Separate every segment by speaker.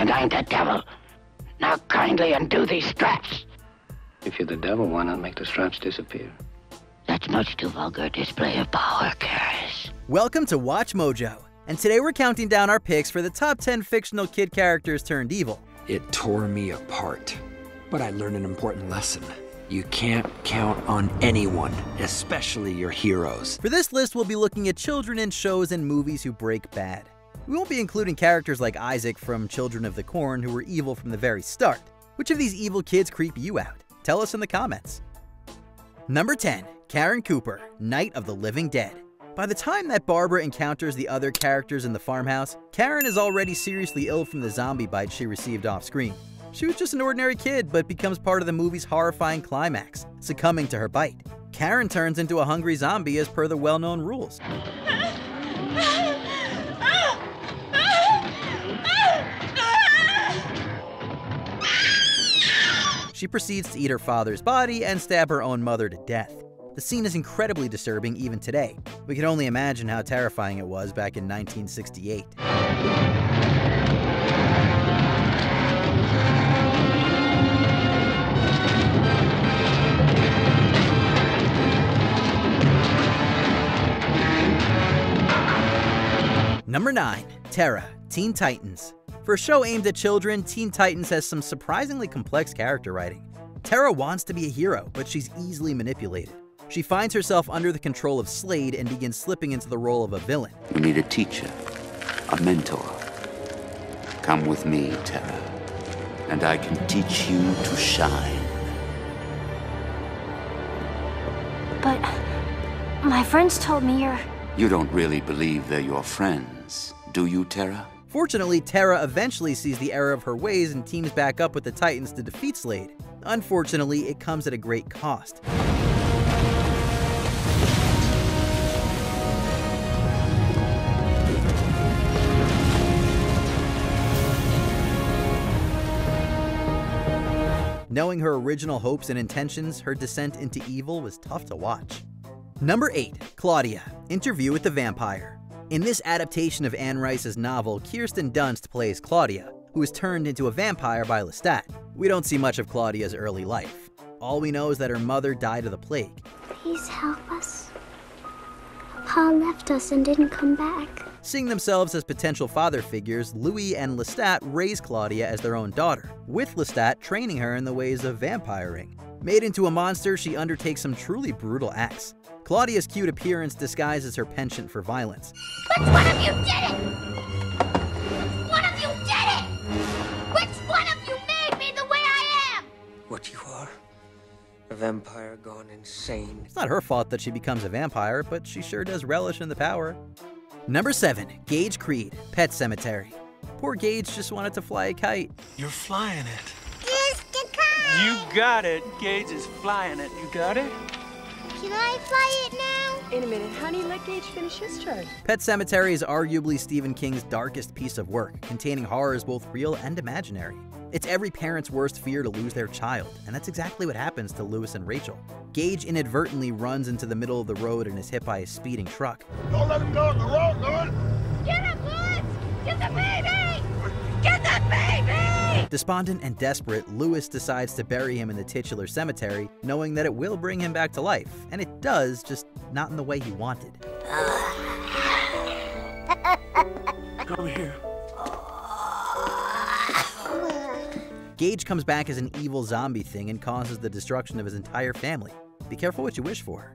Speaker 1: And I'm the devil. Now kindly undo these straps.
Speaker 2: If you're the devil, why not make the straps disappear?
Speaker 1: That's much too vulgar a display of power, Karis.
Speaker 3: Welcome to Watch Mojo, and today we're counting down our picks for the top 10 fictional kid characters turned evil.
Speaker 4: It tore me apart, but I learned an important lesson. You can't count on anyone, especially your heroes.
Speaker 3: For this list, we'll be looking at children in shows and movies who break bad. We won't be including characters like Isaac from Children of the Corn who were evil from the very start. Which of these evil kids creep you out? Tell us in the comments. Number 10. Karen Cooper, Night of the Living Dead. By the time that Barbara encounters the other characters in the farmhouse, Karen is already seriously ill from the zombie bite she received off-screen. She was just an ordinary kid, but becomes part of the movie's horrifying climax, succumbing to her bite. Karen turns into a hungry zombie as per the well-known rules. She proceeds to eat her father's body and stab her own mother to death. The scene is incredibly disturbing even today. We can only imagine how terrifying it was back in 1968. Number 9. Terra, Teen Titans. For a show aimed at children, Teen Titans has some surprisingly complex character writing. Terra wants to be a hero, but she's easily manipulated. She finds herself under the control of Slade and begins slipping into the role of a villain.
Speaker 5: You need a teacher, a mentor. Come with me, Terra, and I can teach you to shine.
Speaker 6: But my friends told me you're...
Speaker 5: You don't really believe they're your friends, do you, Terra?
Speaker 3: Fortunately, Terra eventually sees the error of her ways and teams back up with the Titans to defeat Slade. Unfortunately, it comes at a great cost. Knowing her original hopes and intentions, her descent into evil was tough to watch. Number 8. Claudia, Interview with the Vampire. In this adaptation of Anne Rice's novel, Kirsten Dunst plays Claudia, who is turned into a vampire by Lestat. We don't see much of Claudia's early life. All we know is that her mother died of the plague.
Speaker 6: Please help us. Pa left us and didn't come back.
Speaker 3: Seeing themselves as potential father figures, Louis and Lestat raise Claudia as their own daughter, with Lestat training her in the ways of vampiring. Made into a monster, she undertakes some truly brutal acts. Claudia's cute appearance disguises her penchant for violence.
Speaker 6: Which one of you did it? One of you did it! Which one of you made me the way I am?
Speaker 7: What you are? A vampire gone insane.
Speaker 3: It's not her fault that she becomes a vampire, but she sure does relish in the power. Number 7. Gage Creed, Pet Sematary. Poor Gage just wanted to fly a kite.
Speaker 8: You're flying it.
Speaker 6: Just a kite!
Speaker 8: You got it. Gage is flying it. You got it?
Speaker 6: Can I fly it now?
Speaker 9: In a minute, honey, let Gage finish his turn.
Speaker 3: Pet Sematary is arguably Stephen King's darkest piece of work, containing horrors both real and imaginary. It's every parent's worst fear to lose their child, and that's exactly what happens to Lewis and Rachel. Gage inadvertently runs into the middle of the road and is hit by a speeding truck.
Speaker 10: Don't let him go on the road, Lewis!
Speaker 6: Get him, Lewis! Get the baby! Get the baby!
Speaker 3: Despondent and desperate, Lewis decides to bury him in the titular cemetery, knowing that it will bring him back to life, and it does, just not in the way he wanted.
Speaker 8: Come here.
Speaker 3: Gage comes back as an evil zombie thing and causes the destruction of his entire family. Be careful what you wish for.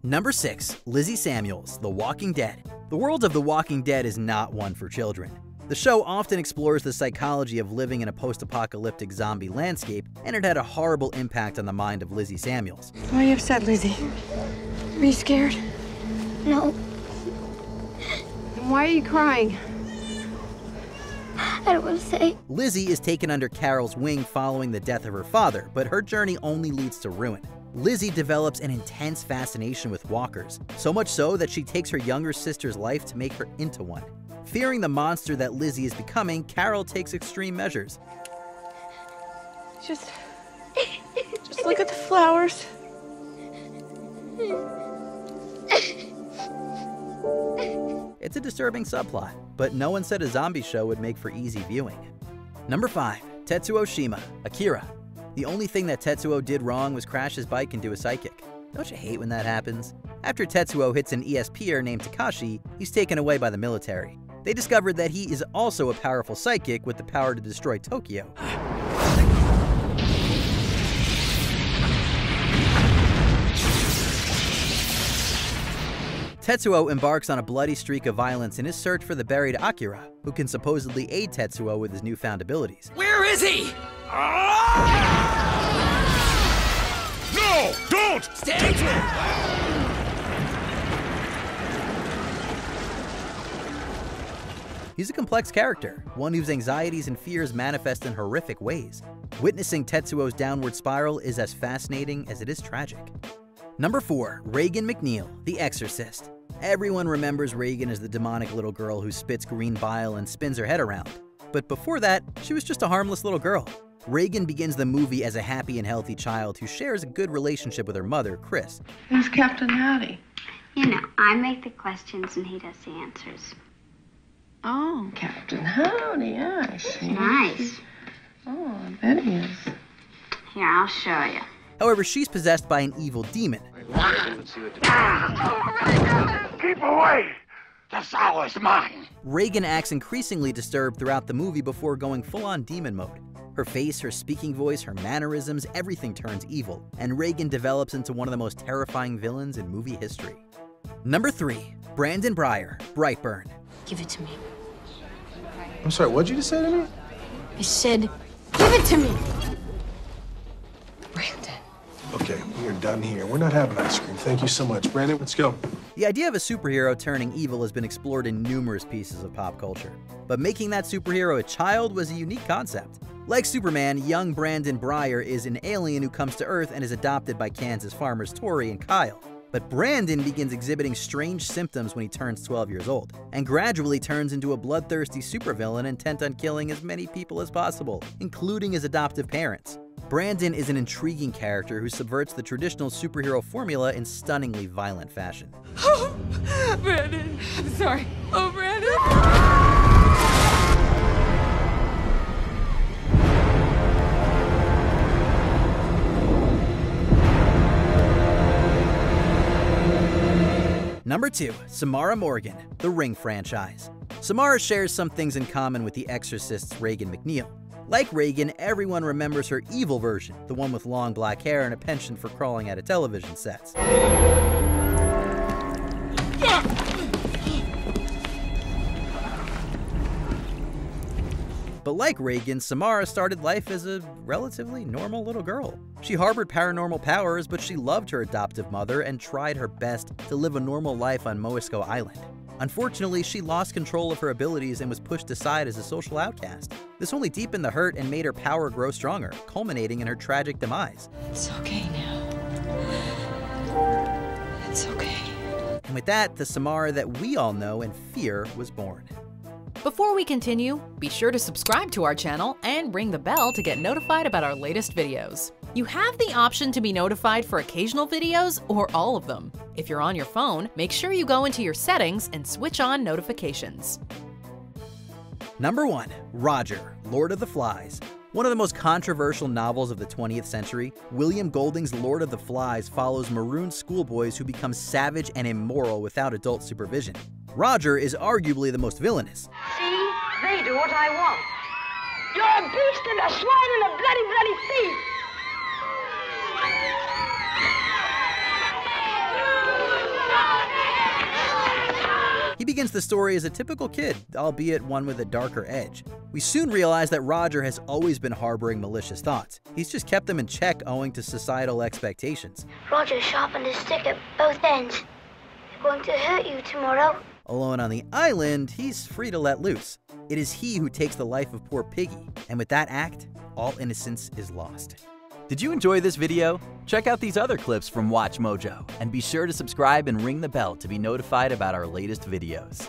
Speaker 3: Number 6. Lizzie Samuels, The Walking Dead. The world of The Walking Dead is not one for children. The show often explores the psychology of living in a post-apocalyptic zombie landscape, and it had a horrible impact on the mind of Lizzie Samuels.
Speaker 9: Why are you upset, Lizzie? Are you scared?
Speaker 6: No,
Speaker 9: And why are you crying?
Speaker 6: I don't want to say.
Speaker 3: Lizzie is taken under Carol's wing following the death of her father, but her journey only leads to ruin. Lizzie develops an intense fascination with walkers, so much so that she takes her younger sister's life to make her into one. Fearing the monster that Lizzie is becoming, Carol takes extreme measures.
Speaker 9: Just Just look at the flowers.
Speaker 3: It's a disturbing subplot, but no one said a zombie show would make for easy viewing. Number 5. Tetsuo Shima, Akira. The only thing that Tetsuo did wrong was crash his bike into a psychic. Don't you hate when that happens? After Tetsuo hits an ESPer named Takashi, he's taken away by the military. They discovered that he is also a powerful psychic with the power to destroy Tokyo. Tetsuo embarks on a bloody streak of violence in his search for the buried Akira, who can supposedly aid Tetsuo with his newfound abilities.
Speaker 4: Where is he?
Speaker 10: No! Don't!
Speaker 4: Stay
Speaker 3: He's a complex character, one whose anxieties and fears manifest in horrific ways. Witnessing Tetsuo's downward spiral is as fascinating as it is tragic. Number 4. Regan McNeil, The Exorcist. Everyone remembers Regan as the demonic little girl who spits green bile and spins her head around. But before that, she was just a harmless little girl. Regan begins the movie as a happy and healthy child who shares a good relationship with her mother, Chris.
Speaker 9: Who's Captain Howdy?
Speaker 6: You know, I make the questions and he does the answers.
Speaker 9: Oh, Captain Howdy, I see.
Speaker 6: Nice.
Speaker 9: Oh, I bet he is.
Speaker 6: Here, I'll show you.
Speaker 3: However, she's possessed by an evil demon.
Speaker 10: Keep away! The soul is mine!
Speaker 3: Regan acts increasingly disturbed throughout the movie before going full-on demon mode. Her face, her speaking voice, her mannerisms, everything turns evil, and Regan develops into one of the most terrifying villains in movie history. Number 3. Brandon Breyer, Brightburn.
Speaker 9: Give it to me.
Speaker 10: I'm sorry, what'd you just say to me?
Speaker 9: I said, give it to me. Brandon.
Speaker 10: Okay, we are done here. We're not having ice cream. Thank you so much. Brandon, let's go.
Speaker 3: The idea of a superhero turning evil has been explored in numerous pieces of pop culture, but making that superhero a child was a unique concept. Like Superman, young Brandon Breyer is an alien who comes to Earth and is adopted by Kansas farmers Tori and Kyle. But Brandon begins exhibiting strange symptoms when he turns 12 years old, and gradually turns into a bloodthirsty supervillain intent on killing as many people as possible, including his adoptive parents. Brandon is an intriguing character who subverts the traditional superhero formula in stunningly violent fashion.
Speaker 9: Oh, Brandon. I'm sorry. Oh, Brandon.
Speaker 3: Number 2. Samara Morgan, The Ring franchise. Samara shares some things in common with the Exorcist's Regan McNeil. Like Regan, everyone remembers her evil version, the one with long black hair and a penchant for crawling out of television sets. But like Regan, Samara started life as a relatively normal little girl. She harbored paranormal powers, but she loved her adoptive mother and tried her best to live a normal life on Moisco Island. Unfortunately, she lost control of her abilities and was pushed aside as a social outcast. This only deepened the hurt and made her power grow stronger, culminating in her tragic demise.
Speaker 9: It's okay now. It's okay.
Speaker 3: And with that, the Samara that we all know and fear was born.
Speaker 11: Before we continue, be sure to subscribe to our channel and ring the bell to get notified about our latest videos. You have the option to be notified for occasional videos or all of them. If you're on your phone, make sure you go into your settings and switch on notifications.
Speaker 3: Number 1. Roger, Lord of the Flies. One of the most controversial novels of the 20th century, William Golding's Lord of the Flies follows marooned schoolboys who become savage and immoral without adult supervision. Roger is arguably the most villainous.
Speaker 12: See? They do what I want. You're a beast and a swine and a bloody thief!
Speaker 3: He begins the story as a typical kid, albeit one with a darker edge. We soon realize that Roger has always been harboring malicious thoughts. He's just kept them in check owing to societal expectations.
Speaker 6: Roger sharpened his stick at both ends. They're going to hurt you tomorrow.
Speaker 3: Alone on the island, he's free to let loose. It is he who takes the life of poor Piggy, and with that act, all innocence is lost. Did you enjoy this video? Check out these other clips from WatchMojo, and be sure to subscribe and ring the bell to be notified about our latest videos.